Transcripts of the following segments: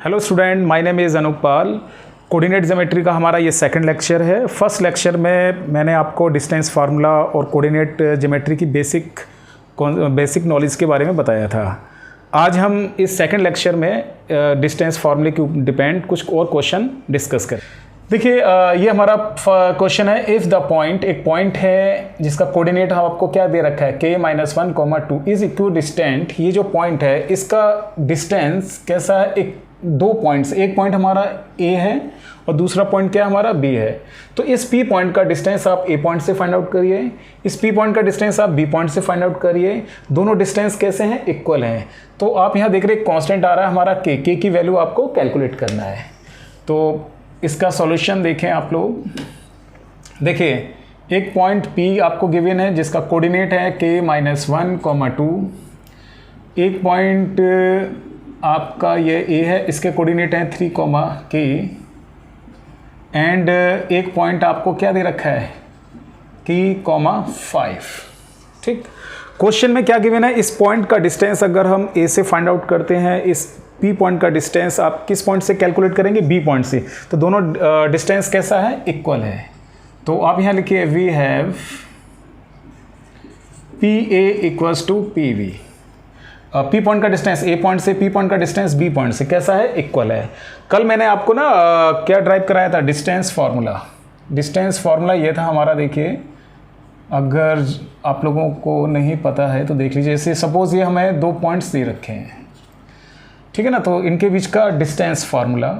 Hello student, my name is Anoop Pal. Coordinate geometry का हमारा ये सेकंड लेक्चर है। फर्स्ट लेक्चर में मैंने आपको डिस्टेंस फार्मूला और कोऑर्डिनेट ज्योमेट्री की बेसिक नॉलेज के बारे में बताया था। आज हम इस सेकंड लेक्चर में डिस्टेंस फार्मूले के डिपेंड कुछ और क्वेश्चन डिस्कस करें। देखिए, ये हमारा क्वेश्चन है। इफ़ द पॉइंट, एक पॉइंट है जिसका कोऑर्डिनेट हम आपको क्या दे रखा है, k-1, 2 इज इक्वल डिस्टेंट। ये जो पॉइंट है इसका डिस्टेंस कैसा है, एक दो पॉइंट्स, एक पॉइंट हमारा A है और दूसरा पॉइंट क्या हमारा B है। तो इस P पॉइंट का डिस्टेंस आप A पॉइंट से फाइंड आउट करिए, इस P पॉइंट का डिस्टेंस आप B पॉइंट से फाइंड आउट करिए। दोनों डिस्टेंस कैसे हैं, इक्वल हैं। तो आप यहाँ देख रहे हैं कांस्टेंट आ रहा है हमारा K की वैल्यू आपको कैलकुलेट करना है। तो इसका सॉल्यूशन देखें आप लोग। देखिए, एक पॉइंट P आपको गिवन है जिसका कोऑर्डिनेट है k-1, 2। एक पॉइंट आपका ये A है, इसके कोऑर्डिनेट हैं 3, K। एंड एक पॉइंट आपको क्या दे रखा है, K, 5। ठीक, क्वेश्चन में क्या गिवन है, इस पॉइंट का डिस्टेंस अगर हम A से फाइंड आउट करते हैं, इस P पॉइंट का डिस्टेंस आप किस पॉइंट से कैलकुलेट करेंगे, B पॉइंट से। तो दोनों डिस्टेंस कैसा है, इक्वल है। तो आप यहाँ लिखिए we have PA equals to PV। P point का डिस्टेंस A पॉइंट से, P पॉइंट का डिस्टेंस B पॉइंट से कैसा है, इक्वल है। कल मैंने आपको ना क्या ड्राइव कराया था, डिस्टेंस फार्मूला। डिस्टेंस फार्मूला ये था हमारा। देखिए, अगर आप लोगों को नहीं पता है तो देख लीजिए। जैसे सपोज ये हमें दो पॉइंट्स दे रखे हैं, ठीक है ना, तो इनके बीच का डिस्टेंस फार्मूला।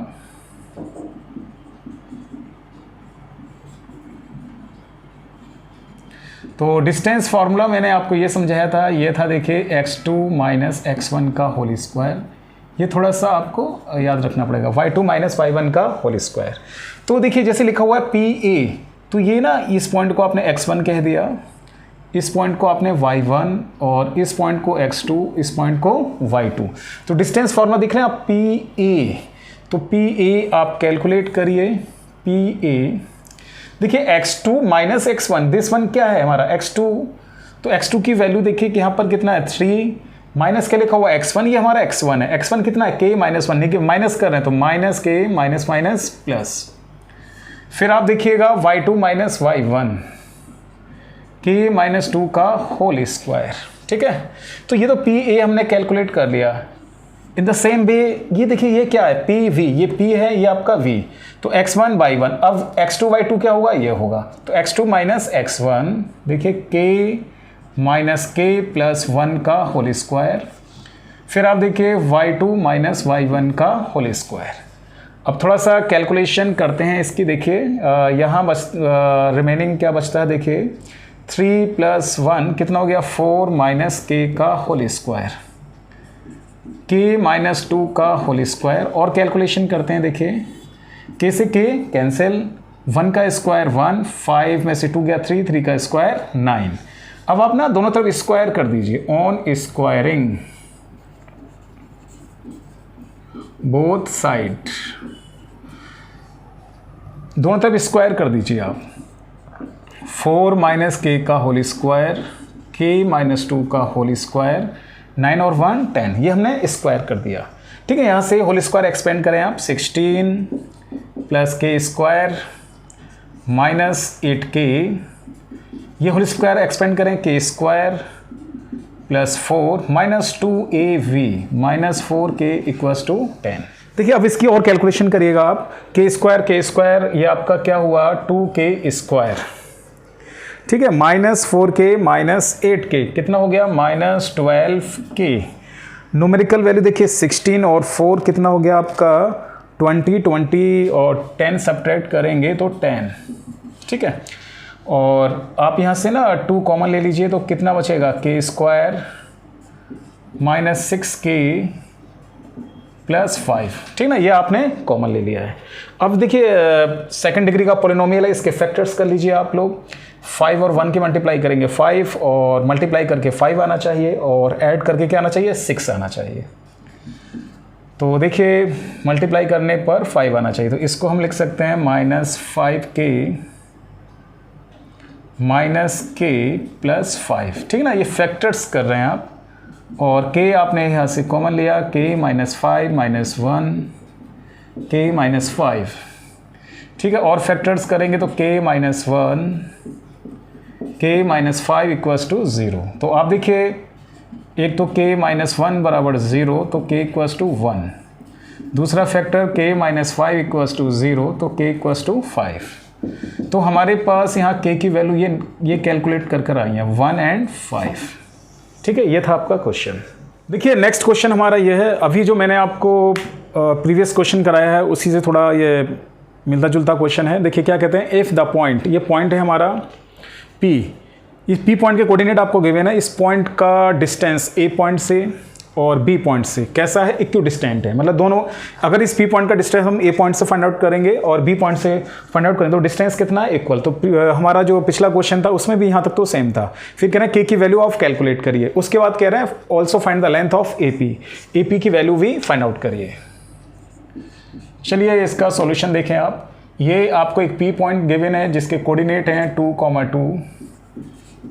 तो डिस्टेंस फार्मूला मैंने आपको ये समझाया था, ये था देखिए x2 माइनस x1 का होल स्क्वायर। ये थोड़ा सा आपको याद रखना पड़ेगा, y2 माइनस y1 का होल स्क्वायर। तो देखिए जैसे लिखा हुआ है PA, तो ये ना इस पॉइंट को आपने x1 कह दिया, इस पॉइंट को आपने y1 और इस पॉइंट को x2, इस पॉइंट को y2। तो डिस्टेंस फार्मूला दिख रहे हैं आप PA। तो PA आप कैलकुलेट करिए, PA। देखिए x2 minus x1, this one क्या है हमारा x2। तो x2 की वैल्यू देखिए कि यहाँ पर कितना है 3, माइनस क्या लिखा हुआ x1, ये हमारा x1 है। x1 कितना है k-1, देखिए माइनस कर रहे हैं तो minus k minus minus plus. फिर आप देखिएगा y2 माइनस y1, k-2 का होल स्क्वायर। ठीक है, तो ये तो PA हमने कैलकुलेट कर लिया। इन द सेम वे ये देखिए ये क्या है PV, ये P है, ये आपका V। तो x1 y1, अब x2 y2 क्या होगा, ये होगा। तो x2 माइनस x1, देखिए k माइनस k प्लस 1 का होल स्क्वायर। फिर आप देखिए y2 माइनस y1 का होल स्क्वायर। अब थोड़ा सा कैलकुलेशन करते हैं इसकी। देखिए यहाँ रिमेनिंग क्या बचता है, देखिए 3 प्लस 1 कितना हो गया, 4 माइनस k का होल स्क्वायर, k-2 का होल स्क्वायर। और कैलकुलेशन करते हैं, देखिए k से k कैंसिल, 1 का स्क्वायर 1, 5 में से 2 गया 3, 3 का स्क्वायर 9। अब आप ना दोनों तरफ स्क्वायर कर दीजिए, ऑन स्क्वायरिंग बोथ साइड, दोनों तरफ स्क्वायर कर दीजिए आप। 4 माइनस k का होल स्क्वायर, k-2 का होल स्क्वायर, 9 और 1 10, ये हमने स्क्वायर कर दिया। ठीक है, यहाँ से होल स्क्वायर एक्सपेंड करें आप, 16 plus k square minus 8k, ये होल स्क्वायर एक्सपेंड करें k square plus 4 minus 2ab minus 4k equals to 10। देखिए अब इसकी और कैलकुलेशन करिएगा आप, k स्क्वायर ये आपका क्या हुआ 2k स्क्वायर। ठीक है, माइनस 4k माइनस 8k कितना हो गया, माइनस 12k। न्यूमेरिकल वैल्यू देखिए 16 और 4 कितना हो गया आपका 20 और 10 सब्ट्रैक्ट करेंगे तो 10। ठीक है, और आप यहाँ से ना 2 कॉमन ले लीजिए तो कितना बचेगा, k square minus 6k plus 5। ठीक ना, ये आपने कॉमन ले लिया है। अब देखिए सेकंड डिग्री का पॉलिनोमियल है, इसके फैक्टर्स कर लीजिए आप लोग। 5 और 1 की मल्टीप्लाई करेंगे 5, और मल्टीप्लाई करके 5 आना चाहिए, और ऐड करके क्या आना चाहिए, 6 आना चाहिए। तो देखिए मल्टीप्लाई करने पर 5 आना चाहिए, तो इसको हम लिख सकते हैं minus 5k minus k plus 5। ठीक है ना, ये फैक्टर्स कर रहे हैं आप। और k आपने यहाँ से कॉमन लिया, k minus 5 minus 1 k minus 5, ठीक है। और फैक्टर्स करेंगे तो k minus 1, k minus 5 equals to 0। तो आप देखिए एक तो k माइनस 1 बराबर 0 तो k इक्वल्स टू 1, दूसरा factor k minus 5 equals to 0 तो k इक्वल्स टू 5। तो हमारे पास यहाँ k की वैल्यू ये कैलकुलेट कर आई है 1 एंड 5, ठीक है। ये था आपका क्वेश्चन। देखिए नेक्स्ट क्वेश्चन हमारा ये है, अभी जो मैंने आपको प्रीवियस क्वेश्चन कराया है उसी से थोड़ा ये मिलता जुलता क्वेश्चन है। देखिए क्या कहते हैं, इफ़ द पॉइंट, ये पॉइंट है हमारा P, इस P पॉइंट के कोऑर्डिनेट आपको गिवन है, इस पॉइंट का डिस्टेंस A पॉइंट से और B पॉइंट से कैसा है, इक्वल डिस्टेंट है। मतलब दोनों, अगर इस P पॉइंट का डिस्टेंस हम A पॉइंट से फाइंड आउट करेंगे और B पॉइंट से फाइंड आउट करेंगे तो डिस्टेंस कितना है, इक्वल। तो हमारा जो पिछला क्वेश्चन था उसमें भी यहाँ तक तो सेम था। फिर कह रहे हैं K की वैल्यू ऑफ कैलकुलेट करिए, उसके बाद कह रहे हैं also find the length of AP की वैल्यू भी फाइंड आउट करिए। चलिए इसका सॉल्यूशन देखें आप। ये आपको एक P पॉइंट गिवन है जिसके कोऑर्डिनेट हैं 2, 2,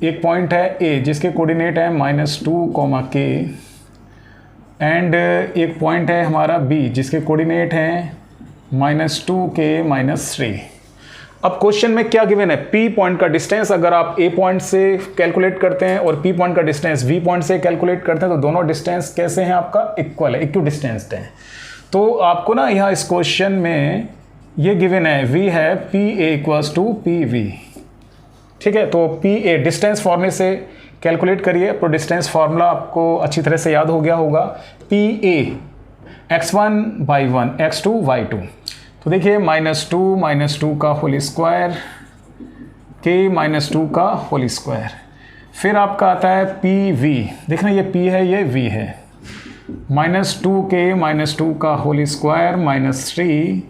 एक पॉइंट है A जिसके कोऑर्डिनेट है -2, k, एंड एक पॉइंट है हमारा B जिसके कोऑर्डिनेट हैं -2k, 3। अब क्वेश्चन में क्या गिवन है, P पॉइंट का डिस्टेंस अगर आप A पॉइंट से कैलकुलेट करते हैं और P पॉइंट का डिस्टेंस V पॉइंट से कैलकुलेट करते हैं तो दोनों डिस्टेंस कैसे हैं, आपका इक्वल है, इक्वल डिस्टेंस्ड है। तो आपको ना यहाँ इस क्वेश्चन में ये गिवन है V है PA इक्वल्स टू PV, ठीक है। तो PA डिस्टेंस फॉर्मूले से कैलकुलेट करिए, तो डिस्टेंस फार्मूला आपको अच्छी तरह से याद हो गया होगा, PA x1/1 x2/2। तो देखिए -2 का होल स्क्वायर k -2 का होल स्क्वायर, फिर आपका आता है PV, देखना ये P है ये V है, -2k -2 का होल स्क्वायर -3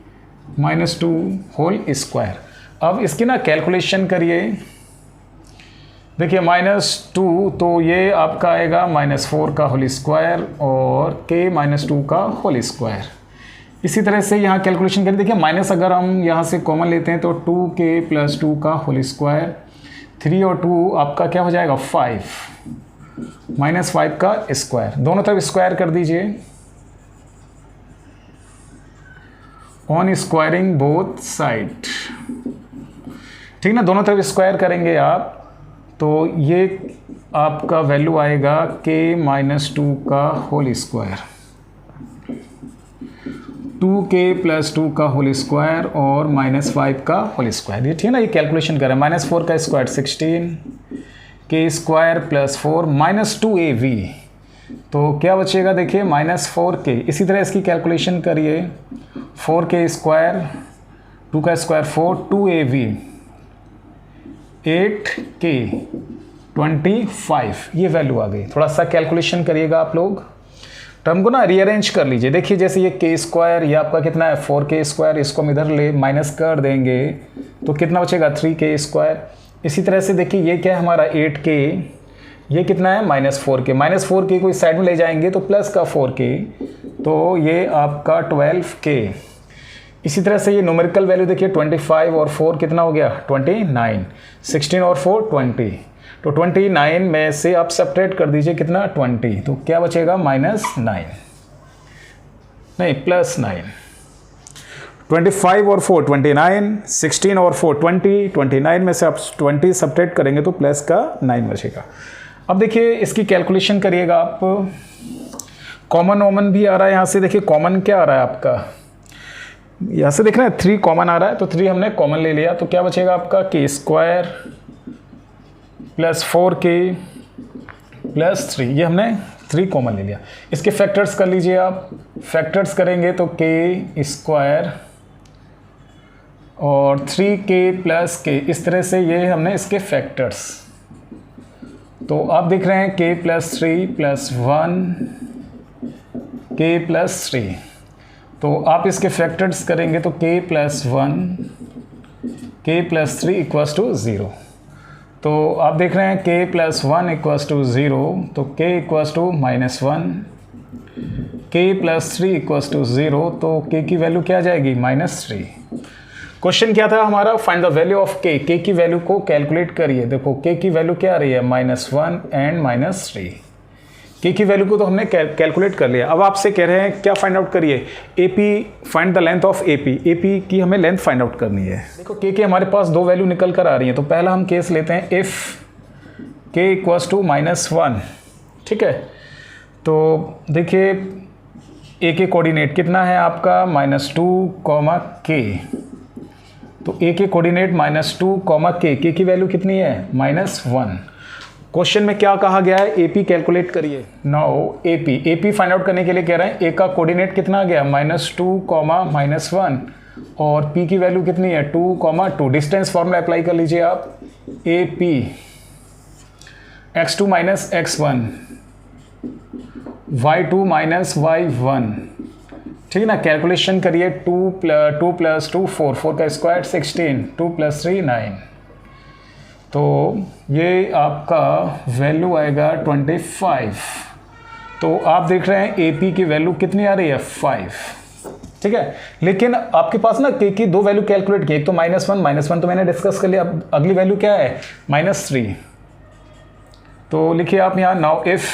-2 होल स्क्वायर। अब इसकी ना कैलकुलेशन करिए, देखिए -2 तो ये आपका आएगा -4 का होल स्क्वायर और k -2 का होल स्क्वायर। इसी तरह से यहाँ कैलकुलेशन करें, देखिए माइनस अगर हम यहाँ से कॉमन लेते हैं तो 2k + 2 का होल स्क्वायर, 3 और 2 आपका क्या हो जाएगा 5, -5 का स्क्वायर, दोनों तरफ स्क्वायर कर दीजिए, ऑन स्क्वायरिंग बोथ साइड, ठीक ना, दोनों तरफ स्क्वायर करेंगे आप तो ये आपका वैल्यू आएगा k -2 का होल स्क्वायर, 2k + 2 का होल स्क्वायर और -5 का होल स्क्वायर, ये ठीक है ना। ये कैलकुलेशन करें, -4 का स्क्वायर 16, k स्क्वायर + 4 -2ab, तो क्या बचेगा देखिए -4k। इसी तरह इसकी कैलकुलेशन करिए, 4k स्क्वायर, 2 का स्क्वायर 4, 2ab 8k 25, ये वैल्यू आ गई। थोड़ा सा कैलकुलेशन करिएगा आप लोग, टर्म को ना रीअरेंज कर लीजिए। देखिए जैसे ये k स्क्वायर, ये आपका कितना है 4k स्क्वायर, इसको हम इधर ले माइनस कर देंगे तो कितना बचेगा 3k स्क्वायर। इसी तरह से देखिए ये क्या है हमारा 8k, ये कितना है -4k, -4k को इस साइड में ले जाएंगे तो प्लस का 4k, तो ये आपका 12k। इसी तरह से ये न्यूमेरिकल वैल्यू देखिए 25 और 4 कितना हो गया 29, 16 और 4 20, तो 29 में से आप सेपरेट कर दीजिए कितना 20, तो क्या बचेगा -9 नहीं +9, 25 और 4 29, 16 और 4 20, 29 में से आप 20 सेपरेट करेंगे तो प्लस का 9 बचेगा। अब देखिए इसकी कैलकुलेशन करिएगा आप, कॉमन भी आ रहा है यहाँ से, देखिए कॉमन क्या आ रहा है आपका, यहाँ से देख रहे हैं 3 कॉमन आ रहा है तो 3 हमने कॉमन ले लिया, तो क्या बचेगा आपका k स्क्वायर + 4k + 3, ये हमने 3 कॉमन ले लिया। इसके फैक्टर्स कर लीजिए आप, फैक्टर्स करेंगे तो k स्क्वायर और 3k + k, इस तरह से ये हमने इसके फैक्टर्स, तो आप देख रहे हैं k + 3 + 1 k + 3, तो आप इसके फैक्टर्स करेंगे तो k + 1 k + 3 = 0, तो आप देख रहे हैं k + 1 = 0, तो k = -1, k + 3 = 0, तो k की वैल्यू क्या आ जाएगी -3। क्वेश्चन क्या था हमारा, find the value of k, k की वैल्यू को कैलकुलेट करिए। देखो k की वैल्यू क्या आ रही है -1 एंड -3, के की वैल्यू को तो हमने कैलकुलेट कर लिया। अब आपसे कह रहे हैं क्या फाइंड आउट करिए, AP, find the length of AP. AP की हमें लेंथ फाइंड आउट करनी है। देखो के की हमारे पास दो वैल्यू निकल कर आ रही हैं, तो पहला हम केस लेते हैं इफ़ के इक्वल्स टू -1, ठीक है। तो देखिए ए के कोऑर्डिनेट कितना है आपका -2, के, तो ए के कोऑर्डिनेट -2, के की वैल्यू कितनी है -1। क्वेश्चन में क्या कहा गया है, एपी कैलकुलेट करिए। नाउ एपी फाइंड आउट करने के लिए कह रहे हैं ए का कोऑर्डिनेट कितना आ गया -2, -1 और पी की वैल्यू कितनी है 2, 2। डिस्टेंस फॉर्मूला अप्लाई कर लीजिए आप, A P x2 - x1 y2 - y1, ठीक है ना। कैलकुलेशन करिए, 2 + 2 4, 4 का स्क्वायर 16, 2 + 3 9, तो ये आपका वैल्यू आएगा 25। तो आप देख रहे हैं AP की वैल्यू कितनी आ रही है 5, ठीक है। लेकिन आपके पास ना K की दो वैल्यू कैलकुलेट की, एक तो -1 तो मैंने डिस्कस कर लिया। अब अगली वैल्यू क्या है -3, तो लिखिए आप यहाँ now if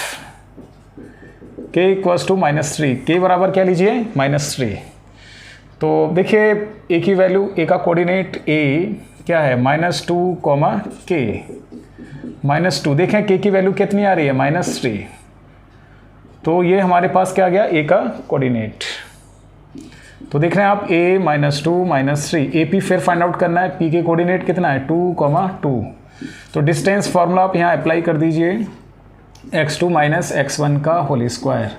K equals to -3, K बराबर क्या लीजिए -3। तो देखिए A की वैल्यू, A का कोऑर्डिनेट A क्या है -2, K -2। देखें K की वैल्यू कितनी आ रही है -3, तो ये हमारे पास क्या आ गया A का कोऑर्डिनेट। तो देख रहे हैं आप A -2 -3, AP फिर फाइंड आउट करना है, P के कोऑर्डिनेट कितना है 2, 2। तो डिस्टेंस फार्मूला आप यहाँ अप्लाई कर दीजिए, x2 - x1 का होल स्क्वायर,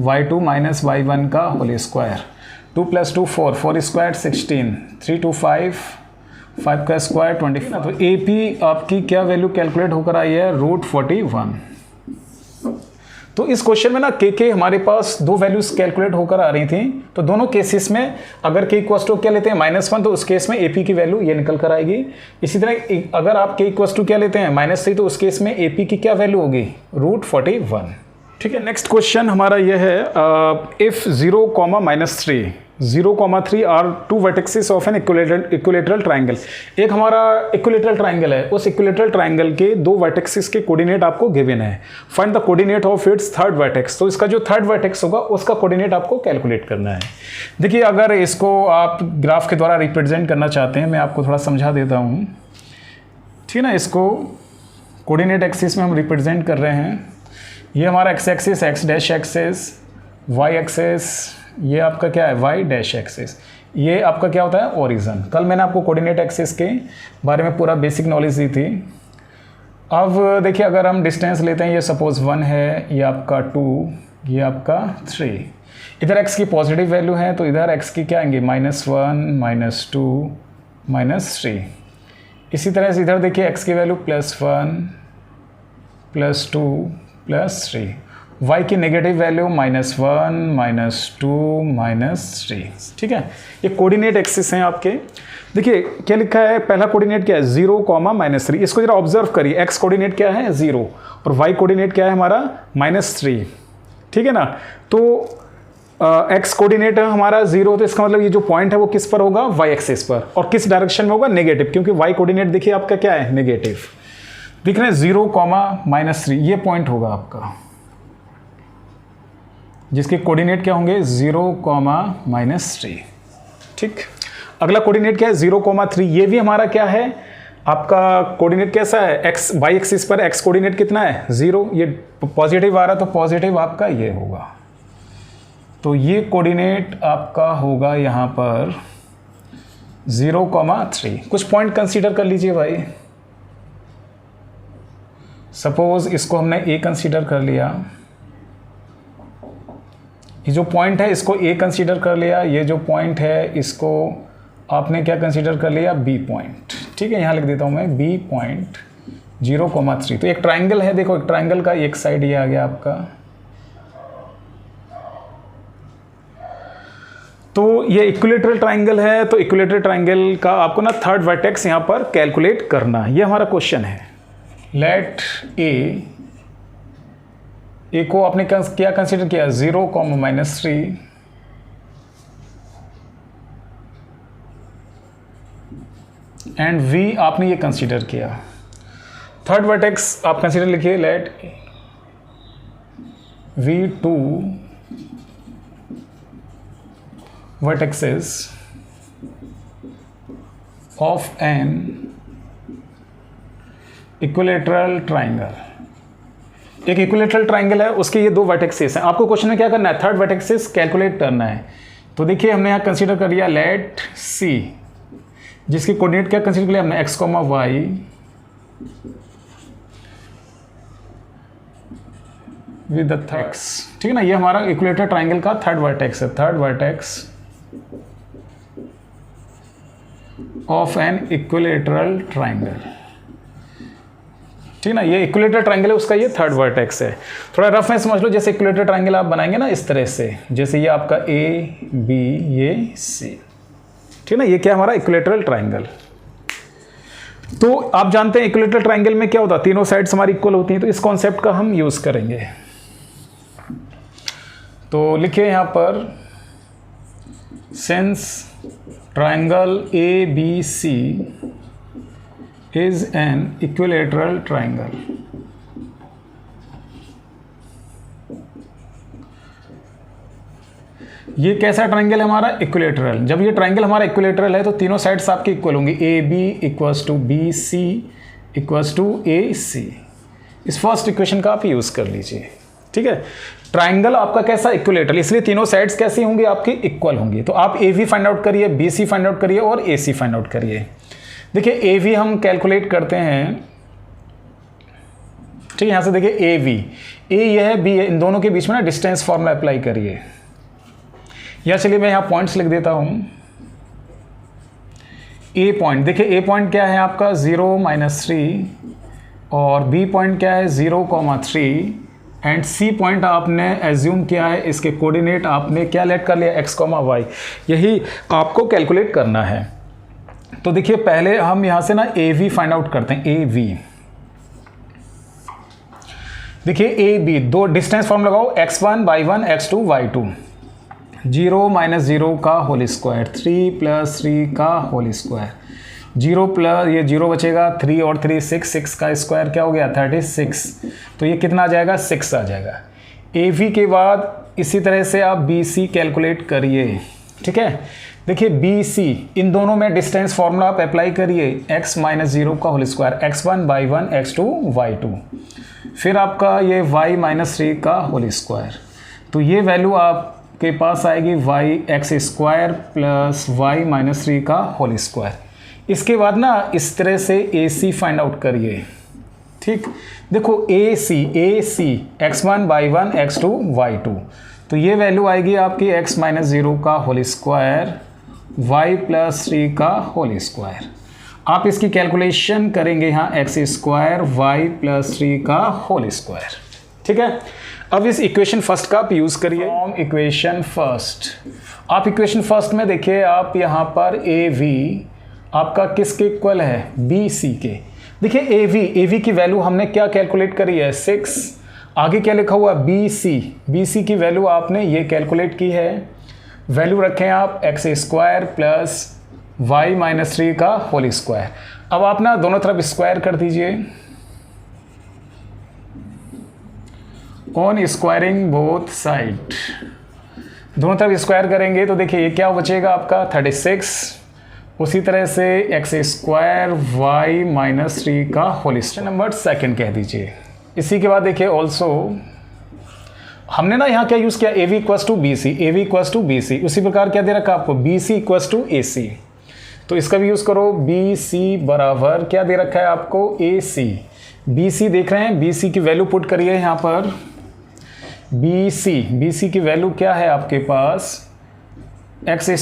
y2 - y1 का होल स्क्वायर, 2 + 2 4, 4 स्क्वायर 16, 3 2 5, 5 का स्क्वायर 20। तो AP आपकी क्या वैल्यू कैलकुलेट होकर आई है √41। तो इस क्वेश्चन में ना के हमारे पास दो वैल्यूज कैलकुलेट होकर आ रही थी, तो दोनों केसेस में अगर के इक्वल्स टू क्या लेते हैं -1, तो उस केस में AP की वैल्यू ये निकल कर आएगी। इसी तरह अगर आप के इक्वल्स टू क्या लेते हैं -3, तो उस केस में AP की क्या वैल्यू होगी √41, ठीक है। नेक्स्ट क्वेश्चन हमारा यह है, if 0, -3, 0, 3 are two vertices of an equilateral triangle. एक हमारा इक्विलेटरल ट्राइंगल है, उस इक्विलेटरल ट्राइंगल के दो वर्टेक्सेस के कोऑर्डिनेट आपको गिवन है। Find the coordinate of its third vertex. तो इसका जो थर्ड वर्टेक्स होगा उसका कोऑर्डिनेट आपको कैलकुलेट करना है। देखिए अगर इसको आप ग्राफ के द्वारा रिप्रेजेंट करना चाहते हैं, मैं आपको थोड़ा समझा देता हूँ, ठीक है ना। इसको कोऑर्डिनेट एक्सिस में हम रिप्रेजेंट कर रहे हैं। ये हमारा x axis x' axis, y axis ये आपका क्या है y' एक्सिस, ये आपका क्या होता है ओरिजिन। कल मैंने आपको कोऑर्डिनेट एक्सिस के बारे में पूरा बेसिक नॉलेज दी थी। अब देखिए अगर हम डिस्टेंस लेते हैं, ये सपोज 1 है, ये आपका 2, ये आपका 3। इधर x की पॉजिटिव वैल्यू है, तो इधर x की क्या आएंगे -1, -2, -3। इसी तरह से इधर देखिए x की वैल्यू +1, +2, +3। y की नेगेटिव वैल्यू -1, -2, -3, ठीक है। ये कोऑर्डिनेट एक्सिस हैं आपके। देखिए क्या लिखा है, पहला कोऑर्डिनेट क्या है 0, -3। इसको जरा ऑब्जर्व करिए, x कोऑर्डिनेट क्या है 0 और y कोऑर्डिनेट क्या है हमारा -3, ठीक है ना। तो x कोऑर्डिनेट हमारा 0, तो इसका मतलब ये जो पॉइंट है वो किस पर होगा y एक्सिस पर, और किस डायरेक्शन में होगा नेगेटिव, क्योंकि y कोऑर्डिनेट देखिए आपका क्या है नेगेटिव। दिख रहे हैं 0, -3 ये पॉइंट होगा आपका, जिसके कोऑर्डिनेट क्या होंगे 0, -3, ठीक। अगला कोऑर्डिनेट क्या है 0, 3। ये भी हमारा क्या है आपका कोऑर्डिनेट कैसा है x y एक्सिस पर x कोऑर्डिनेट कितना है 0, ये पॉजिटिव आ रहा, तो पॉजिटिव आपका ये होगा। तो ये कोऑर्डिनेट आपका होगा यहाँ पर 0, 3। कुछ पॉइंट कंसीडर कर लीजिए भाई। सपोज इसको हमने A कंसीडर कर लिया, ये जो पॉइंट है इसको A कंसीडर कर लिया, ये जो पॉइंट है इसको आपने क्या कंसीडर कर लिया B पॉइंट, ठीक है। यहाँ लिख देता हूँ मैं B पॉइंट 0, 3। तो एक ट्राइंगल है, देखो एक ट्राइंगल का एक साइड ये आ गया आपका। तो ये इक्विलेटरल ट्राइंगल है, तो इक्विलेटरल ट्राइंगल का आपको ना थर्ड वर्टेक्स यहाँ पर कैलकुलेट करना है। ये हमारा क्वेश्चन है। लेट ए को आपने क्या कंसीडर किया 0, -3, एंड V आपने ये कंसीडर किया। थर्ड वर्टेक्स आप कंसीडर लिखिए, let V2 vertices of an equilateral triangle. एक इक्विलेटरल ट्राइंगल है, उसके ये दो वर्टेक्सेस हैं। आपको क्वेश्चन में क्या करना है, थर्ड वर्टेक्सेस कैलकुलेट करना है। तो देखिए हमने यहाँ कंसीडर कर लिया लेट सी, जिसकी कोऑर्डिनेट क्या कंसीडर कर लिया हमने, x, y with the third, ठीक है ना। ये हमारा इक्विलेटरल ट्राइंगल का थर्ड वर्टेक्स है, third vertex of an equilateral triangle, ठीक है ना। ये इक्विलेटरल ट्राइंगल है, उसका ये थर्ड वर्टेक्स है। थोड़ा रफ में समझ लो, जैसे इक्विलेटरल ट्राइंगल आप बनाएंगे ना इस तरह से, जैसे ये आपका ए बी ये सी, ठीक है ना। ये क्या हमारा इक्विलेटरल ट्राइंगल। तो आप जानते हैं इक्विलेटरल ट्राइंगल में क्या होता है, तीनों साइड्स हमारी इक्वल होती हैं। तो इस कॉन्सेप्ट का हम यूज करेंगे। तो लिखिए यहां पर, since triangle A B C is an equilateral triangle, ये कैसा ट्राइंगल है हमारा, इक्विलेटरल। जब ये ट्राइंगल हमारा इक्विलेटरल है तो तीनों साइड्स आपकी इक्वल होंगी, A B equals to B C equals to A C. इस फर्स्ट इक्वेशन का आप यूज कर लीजिए, ठीक है। ट्राइंगल आपका कैसा, इक्विलेटरल, इसलिए तीनों साइड्स कैसी होंगी आपकी, इक्वल होंगी। तो आप ए वी फाइंड आउट करिए, बी सी फाइंड आउट करिए और ए सी फाइंड आउट करिए। देखिए ए वी हम कैलकुलेट करते हैं, ठीक है। यहां से देखिए ए वी, ए यह है, बी है, इन दोनों के बीच में ना डिस्टेंस फॉर्मूला अप्लाई करिए। या चलिए मैं यहां पॉइंट्स लिख देता हूं। ए पॉइंट, देखिए ए पॉइंट क्या है आपका 0 -3 और बी पॉइंट क्या है 0,3 एंड सी पॉइंट आपने एज्यूम किया है, इसके कोऑर्डिनेट आपने क्या लेट कर लिया, x, y। यही आपको कैलकुलेट करना है। तो देखिए पहले हम यहां से ना ए वी फाइंड आउट करते हैं, ए वी। देखिए ए बी, दो डिस्टेंस फॉर्म लगाओ, x1 y1 x2 y2, 0 - 0 का होल स्क्वायर, 3 + 3 का होल स्क्वायर, 0 प्लस ये 0 बचेगा, 3 और 3 6, 6 का स्क्वायर क्या हो गया 36। तो ये कितना आ जाएगा 6 आ जाएगा। ए वी के बाद इसी तरह से आप बी सी कैलकुलेट करिए, ठीक है। देखिए बी सी, इन दोनों में डिस्टेंस फॉर्मूला आप अप्लाई करिए, x - 0 का whole square, x1 y1 x2 y2, फिर आपका ये y - 3 का होल स्क्वायर। तो ये वैल्यू आपके पास आएगी x² + y - 3 का होल स्क्वायर। इसके बाद ना इस तरह से ए सी फाइंड आउट करिए, ठीक। देखो ए सी x1 y1 x2 y2, तो ये वैल्यू आएगी आपकी x - 0 का होल स्क्वायर, y + 3 का होल स्क्वायर। आप इसकी कैलकुलेशन करेंगे यहाँ x² y + 3 का होल स्क्वायर, ठीक है। अब इस इक्वेशन फर्स्ट का आप यूज करिए, इक्वेशन फर्स्ट। आप इक्वेशन फर्स्ट में देखिए, आप यहाँ पर ए वी आपका किसके इक्वल है, बी सी के। देखिए ए वी की वैल्यू हमने क्या कैलकुलेट करी है 6, आगे क्या लिखा हुआ बी सी की वैल्यू आपने ये कैलकुलेट की है, वैल्यू रखें आप x² + y - 3 का होल स्क्वायर। अब आप ना दोनों तरफ स्क्वायर कर दीजिए, ऑन स्क्वायरिंग बोथ साइड, दोनों तरफ स्क्वायर करेंगे तो देखिए ये क्या बचेगा आपका 36, उसी तरह से x² y - 3 का होल स्क्वायर, नंबर सेकंड कह दीजिए। इसी के बाद देखिए ऑल्सो हमने ना यहाँ क्या यूज़ किया, A V equals to B C, A V equals to B C. उसी प्रकार क्या दे रखा आपको, B C equals to A C. तो इसका भी यूज़ करो, बी सी बराबर क्या दे रखा है आपको, ए सी। बी सी देख रहे हैं, बी सी की वैल्यू पुट करिए यहाँ पर, बी सी की वैल्यू क्या है आपके पास, x²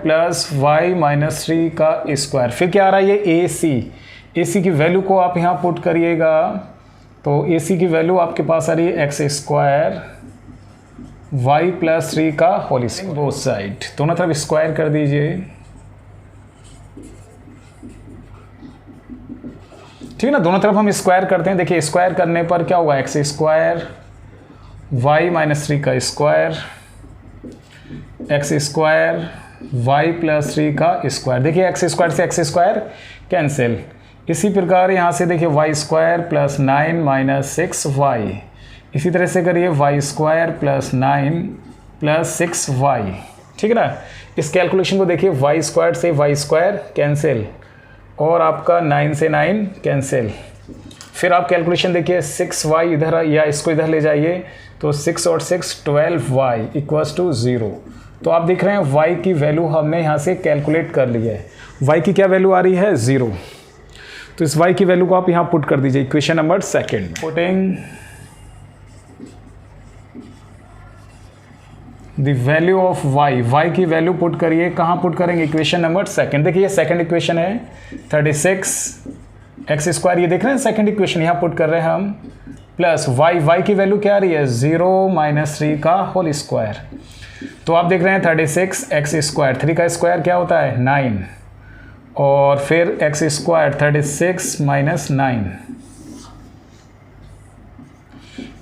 + y - 3 का स्क्वायर। फिर क्या आ रहा है ये ए सी की वैल्यू को आप यहाँ पुट करिएगा, तो ए सी की वैल्यू आपके पास आ रही है x² y + 3 का होल स्क्वायर, बोथ साइड दोनों तरफ स्क्वायर कर दीजिए, ठीक है ना। दोनों तरफ हम स्क्वायर करते हैं, देखिए स्क्वायर करने पर क्या होगा, x² y - 3 का स्क्वायर, x² y + 3 का स्क्वायर। देखिए x² से x² कैंसिल। इसी प्रकार यहाँ से देखिए y² + 9 - 6y इसी तरह से करिए y² + 9 + 6y, ठीक है ना। इस कैलकुलेशन को देखिए, y² से y² कैंसिल और आपका 9 से 9 कैंसिल। फिर आप कैलकुलेशन देखिए, 6y इधर या इसको इधर ले जाइए तो 6 और 6 12y = 0। तो आप देख रहे हैं y की वैल्यू हमने यहाँ से कैलकुलेट कर ली है। y की क्या वैल्यू आ रही है? 0। तो इस y की वैल्यू को आप यहाँ पुट कर दीजिए इक्वेशन नंबर 2 में। Putting the value of y की वैल्यू पुट करिए। कहाँ पुट करेंगे? Equation number 2। देखिए ये सेकंड इक्वेशन है, 36x², ये देख रहे हैं सेकंड इक्वेशन, यहाँ पुट कर रहे हैं हम, प्लस y की वैल्यू क्या आ रही है? 0 - 3 का होल स्क्वायर। तो आप देख रहे हैं 36x², 3 का स्क्वायर क्या होता है? 9, और फिर x², 36 - 9,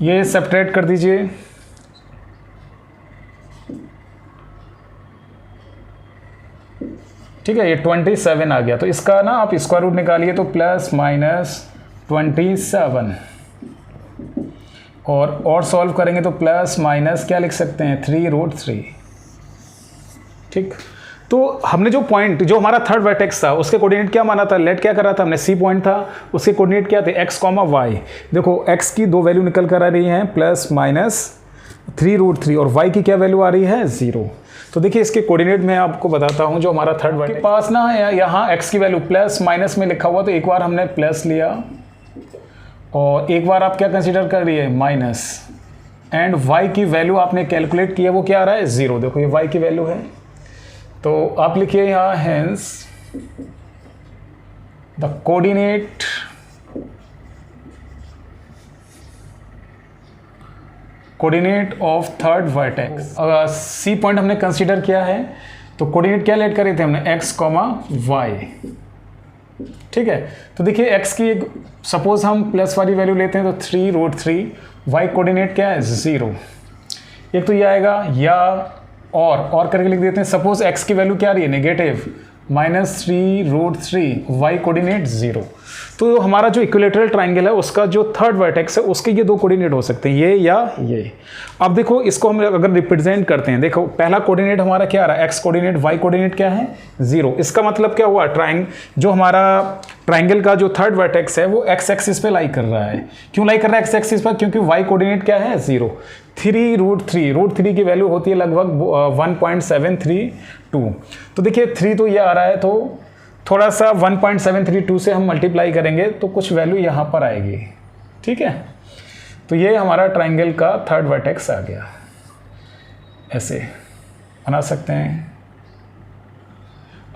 ये सब्ट्रैक्ट कर दीजिए। ठीक है, ये 27 आ गया। तो इसका ना आप स्क्वायर रूट निकालिए तो ±27, और सॉल्व करेंगे तो प्लस माइनस क्या लिख सकते हैं? 3√3। ठीक, तो हमने जो पॉइंट, जो हमारा थर्ड वर्टेक्स था, उसके कोऑर्डिनेट क्या माना था? लेट क्या करा था हमने? सी पॉइंट था, उसके कोऑर्डिनेट क्या थे? x, y। देखो x की दो वैल्यू निकल कर आ रही हैं, ±3√3, और y की क्या वैल्यू आ रही है? 0। तो देखिए इसके कोऑर्डिनेट में आपको बताता हूं, जो हमारा थर्ड वर्टेक्स के पास ना है, यहाँ x की वैल्यू प्लस माइनस में लिखा हुआ, तो एक बार हमने प्लस लिया और एक बार आप क्या कंसीडर कर रही है? माइनस, एंड y की वैल्यू आपने कैलकुलेट की है, वो क्या आ रहा है? 0। देखो ये y की वैल्यू है, तो आप लिखिए यहाँ hence the coordinate of third vertex. C point हमने कंसीडर किया है, तो कोऑर्डिनेट क्या लेट करे थे हमने? x, y। ठीक है, तो देखिए x की सपोज हम प्लस वाली वैल्यू लेते हैं तो 3√3, y कोऑर्डिनेट क्या है? 0। एक तो ये आएगा, या और करके लिख देते हैं। सपोज x की वैल्यू क्या आ रही है? Negative, -3√3, y coordinate 0। तो हमारा जो इक्विलेटरल ट्राइंगल है, उसका जो थर्ड वर्टेक्स है, उसके ये दो कोऑर्डिनेट हो सकते हैं, ये या ये। अब देखो इसको हम अगर रिप्रेजेंट करते हैं, देखो पहला कोऑर्डिनेट हमारा क्या आ रहा है? x कोऑर्डिनेट, y कोऑर्डिनेट क्या है? 0। इसका मतलब क्या हुआ? जो हमारा ट्राइंगल का जो थर्ड वर्टेक्स है, वो x एक्सिस पे लाई कर रहा है। क्यों लाई कर रहा है x एक्सिस पर? क्योंकि y कोऑर्डिनेट क्या है? 0। 3√3 की वैल्यू होती है लगभग 1.732। तो देखिए 3 तो ये आ रहा है, तो थोड़ा सा 1.732 से हम मल्टीप्लाई करेंगे तो कुछ वैल्यू यहाँ पर आएगी। ठीक है, तो ये हमारा ट्राइंगल का थर्ड वर्टेक्स आ गया। ऐसे बना सकते हैं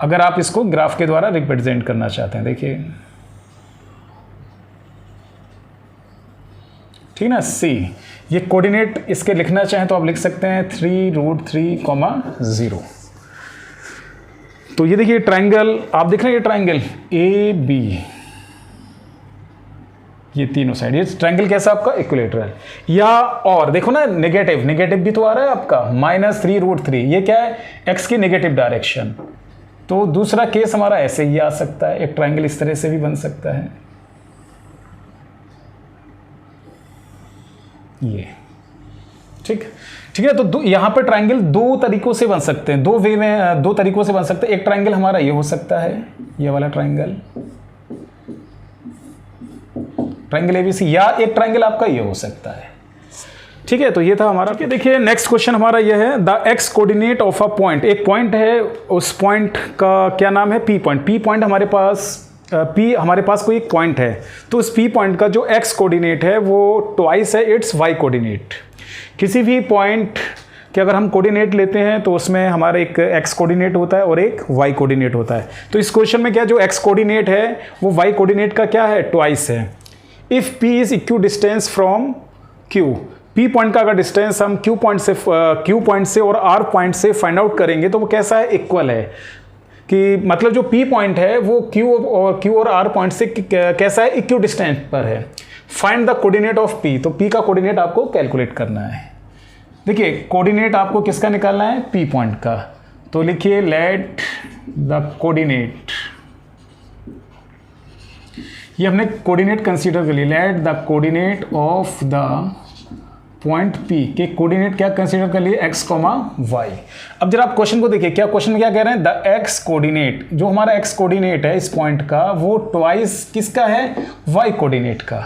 अगर आप इसको ग्राफ के द्वारा रिप्रेजेंट करना चाहते हैं। देखिए ठीक ना, C। ये कोऑर्डिनेट इसके लिखना चाहें तो आप लिख सकते हैं 3√3, 0। तो ये देखिए ट्राइंगल, आप देख रहे हैं ये ट्राइंगल AB, ये तीनों साइड, ये ट्राइंगल कैसा आपका? इक्विलेटरल। या और देखो ना, नेगेटिव भी तो आ रहा है आपका, -3√3, ये क्या है? x की नेगेटिव डायरेक्शन। तो दूसरा केस हमारा ऐसे ही आ सकता है, एक ट्राइंगल इस तरह से भी बन सकता है, ये। ठीक है, तो यहाँ पर ट्राइंगल दो तरीकों से बन सकते हैं, दो तरीकों से बन सकते हैं। एक ट्राइंगल हमारा ये हो सकता है, ये वाला ट्राइंगल ABC, या एक ट्राइंगल आपका ये हो सकता है। ठीक है, तो ये था हमारा। देखिए नेक्स्ट क्वेश्चन हमारा ये है, the x coordinate of a point. एक पॉइंट है, उस पॉइंट का क्या नाम है? P point. P पॉइंट हमारे पास कोई एक पॉइंट है, तो उस P पॉइंट का जो x कोऑर्डिनेट है वो ट्वाइस है इट्स y कोऑर्डिनेट। किसी भी पॉइंट के अगर हम कोऑर्डिनेट लेते हैं तो उसमें हमारा एक x कोऑर्डिनेट होता है और एक y कोऑर्डिनेट होता है। तो इस क्वेश्चन में क्या, जो x कोऑर्डिनेट है वो y कोऑर्डिनेट का क्या है? ट्वाइस है। If P is equi distance from Q, P point का अगर डिस्टेंस हम Q पॉइंट से और R पॉइंट से फाइंड आउट करेंगे तो वो कैसा है? इक्वल है। कि मतलब जो P पॉइंट है वो Q और R पॉइंट से कैसा है? इक्वी डिस्टेंस पर है। Find the coordinate of P, तो P का कोऑर्डिनेट आपको कैलकुलेट करना है। देखिए कोऑर्डिनेट आपको किसका निकालना है? P पॉइंट का। तो लिखिए लेट द कोऑर्डिनेट, ये हमने कोऑर्डिनेट कंसीडर कर लिया, let the coordinate of the point P के कोऑर्डिनेट क्या कंसीडर कर लिए, x, y। अब जरा आप क्वेश्चन को देखिए, क्या क्वेश्चन में क्या कह रहे हैं, द x कोऑर्डिनेट, जो हमारा x कोऑर्डिनेट है इस पॉइंट का वो ट्वाइस किसका है, y कोऑर्डिनेट का।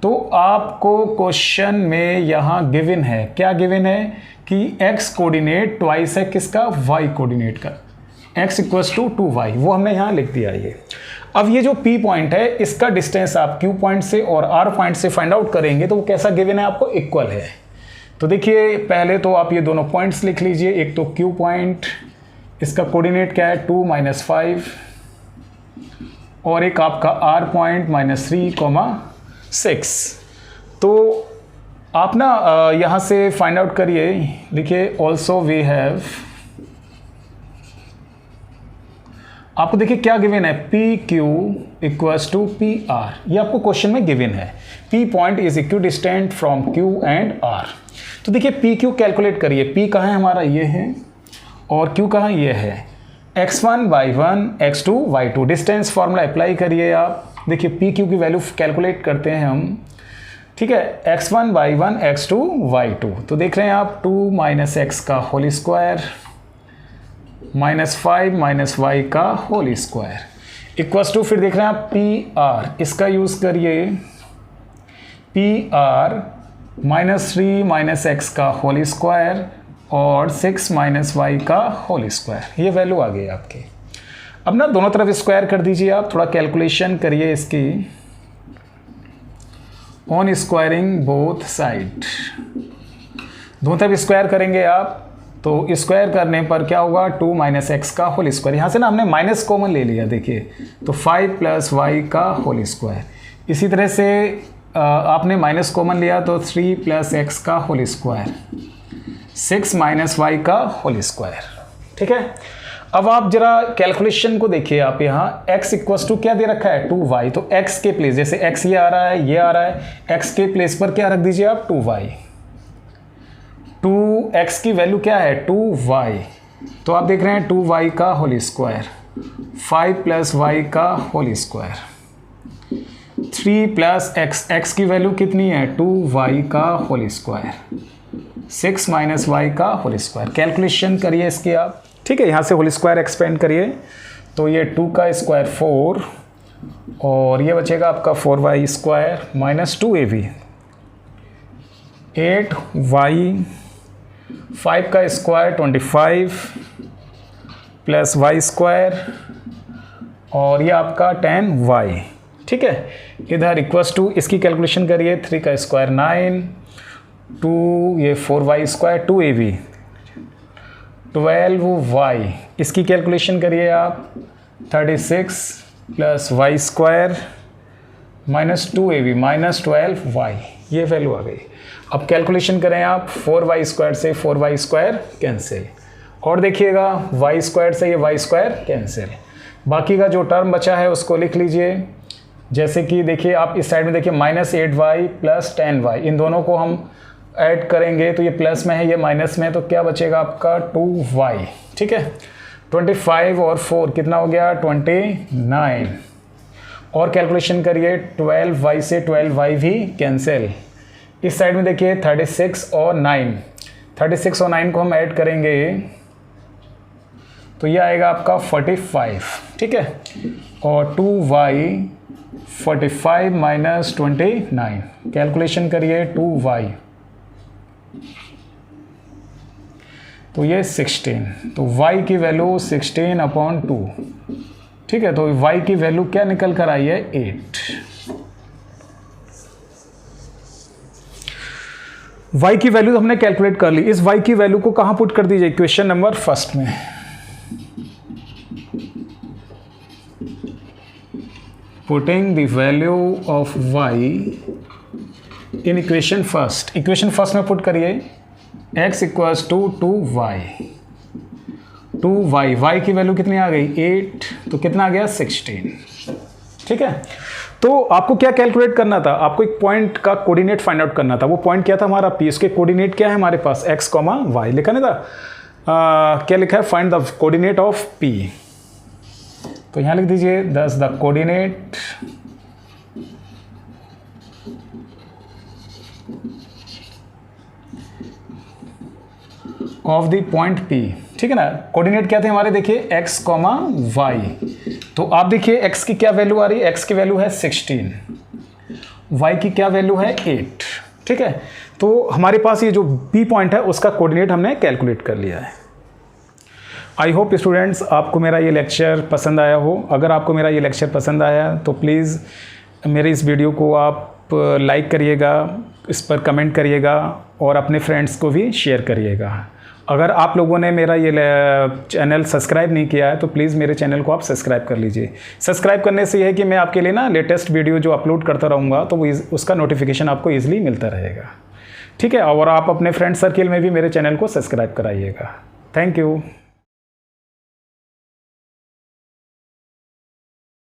तो आपको क्वेश्चन में यहाँ गिवन है, क्या गिवन है कि x कोऑर्डिनेट ट्वाइस है किसका, y कोऑर्डिनेट का, x इक्वल्स टू 2y, वो हमने यहाँ लिख दिया ये। अब ये जो P पॉइंट है इसका डिस्टेंस आप Q पॉइंट से और R पॉइंट से फाइंड आउट करेंगे तो वो कैसा गिवन है आपको, इक्वल है। तो देखिए पहले तो आप ये दोनों पॉइंट्स लिख लीजिए, एक तो Q पॉइंट, इसका कोऑर्डिनेट क्या है 2 - 5, और एक आपका R पॉइंट -3, 6। तो आप ना यहाँ से फाइंड आउट करिए, देखिए ऑल्सो वी हैव, आपको देखिए क्या गिवन है, P Q equals to P R, ये आपको क्वेश्चन में गिवन है। P point is equidistant from Q and R. तो देखिए पी क्यू कैलकुलेट करिए, पी कहाँ है हमारा, ये है, और क्यू कहाँ, ये है, x1 y1 x2 y2, distance formula apply करिए आप। देखिए पी क्यू की वैल्यू कैलकुलेट करते हैं हम, ठीक है, x1 y1 x2 y2। तो देख रहे हैं आप 2 - x का होल स्क्वायर -5 - y का होल स्क्वायर इक्वल्स टू, फिर देख रहे हैं आप पी आर, इसका यूज़ करिए, पी आर -3 - x का होल स्क्वायर और 6 - y का होल स्क्वायर, ये वैल्यू आ गई आपकी। अब ना दोनों तरफ स्क्वायर कर दीजिए आप, थोड़ा कैलकुलेशन करिए इसकी, ऑन स्क्वायरिंग बोथ साइड, दोनों तरफ स्क्वायर करेंगे आप तो स्क्वायर करने पर क्या होगा, 2 - x का होल स्क्वायर, यहाँ से ना हमने माइनस कॉमन ले लिया, देखिए तो 5 + y का होल स्क्वायर। इसी तरह से आपने माइनस कॉमन लिया तो 3 + x का होल स्क्वायर, 6 - y का होल स्क्वायर, ठीक है। अब आप जरा कैलकुलेशन को देखिए, आप यहाँ x इक्वल्स टू क्या दे रखा है, 2y, तो x के प्लेस, जैसे x ये आ रहा है, ये आ रहा है, x के प्लेस पर क्या रख दीजिए आप, 2y। 2x की वैल्यू क्या है, 2y, तो आप देख रहे हैं 2y का होल स्क्वायर, 5 + y का होल स्क्वायर, 3 + x की वैल्यू कितनी है, 2y का होल स्क्वायर, 6 - y का होल स्क्वायर। कैलकुलेशन करिए इसकी आप, ठीक है, यहाँ से होल स्क्वायर एक्सपेंड करिए, तो ये 2 का स्क्वायर 4, और ये बचेगा आपका 4y स्क्वायर -2ab, 8y, 5 का स्क्वायर 25 + y स्क्वायर, और ये आपका 10y, ठीक है। इधर इक्वल्स टू, इसकी कैलकुलेशन करिए, 3 का स्क्वायर 9, 2 ये 4y स्क्वायर 2ab, 12y, इसकी कैलकुलेशन करिए आप, 36 + y स्क्वायर -2ab -12y, ये वैल्यू आ गई। अब कैलकुलेशन करें आप, 4y स्क्वायर से 4y स्क्वायर कैंसिल, और देखिएगा y स्क्वायर से ये y स्क्वायर कैंसिल, बाकी का जो टर्म बचा है उसको लिख लीजिए। जैसे कि देखिए आप इस साइड में देखिए -8y + 10y, इन दोनों को हम ऐड करेंगे तो ये प्लस में है, ये माइनस में है, तो क्या बचेगा आपका 2y, ठीक है। 25 और 4 कितना हो गया, 29, और कैलकुलेशन करिए, 12y से 12y भी कैंसिल। इस साइड में देखिए 36 और 9, 36 और 9 को हम ऐड करेंगे तो ये आएगा आपका 45, ठीक है, और 2y 45 - 29, कैलकुलेशन करिए 2y, तो ये 16, तो y की वैल्यू 16/2, ठीक है। तो y की वैल्यू क्या निकल कर आई है, 8। y की वैल्यू हमने कैलकुलेट कर ली, इस y की वैल्यू को कहाँ पुट कर दीजिए, क्वेश्चन नंबर फर्स्ट में। Putting the value of y in equation first, equation first में पुट करिए, x equals to 2y, 2y, y की वैल्यू कितनी आ गई, 8, तो कितना आ गया 16, ठीक है। तो आपको क्या कैलकुलेट करना था, आपको एक पॉइंट का कोऑर्डिनेट फाइंड आउट करना था। वो पॉइंट क्या था हमारा P, उसके कोऑर्डिनेट क्या है हमारे पास, x, y, लिखा नहीं था, क्या लिखा है, find the coordinate of P, तो यहाँ लिख दीजिए दस the coordinate of the point P, ठीक है ना। कोऑर्डिनेट क्या थे हमारे, देखिए x, y। तो आप देखिए x की क्या वैल्यू आ रही है, x की वैल्यू है 16, y की क्या वैल्यू है 8, ठीक है। तो हमारे पास ये जो P पॉइंट है उसका कोऑर्डिनेट हमने कैलकुलेट कर लिया है। आई होप स्टूडेंट्स आपको मेरा ये लेक्चर पसंद आया हो। अगर आपको मेरा ये लेक्चर पसंद आया तो प्लीज़ मेरे इस वीडियो को आप लाइक करिएगा, इस पर कमेंट करिएगा और अपने फ्रेंड्स को भी शेयर करिएगा। अगर आप लोगों ने मेरा ये चैनल सब्सक्राइब नहीं किया है तो प्लीज़ मेरे चैनल को आप सब्सक्राइब कर लीजिए। सब्सक्राइब करने से यह है कि मैं आपके लिए ना लेटेस्ट वीडियो जो अपलोड करता रहूँगा तो वो उसका नोटिफिकेशन आपको ईजिली मिलता रहेगा, ठीक है। और आप अपने फ्रेंड सर्किल में भी मेरे चैनल को सब्सक्राइब कराइएगा। Thank you.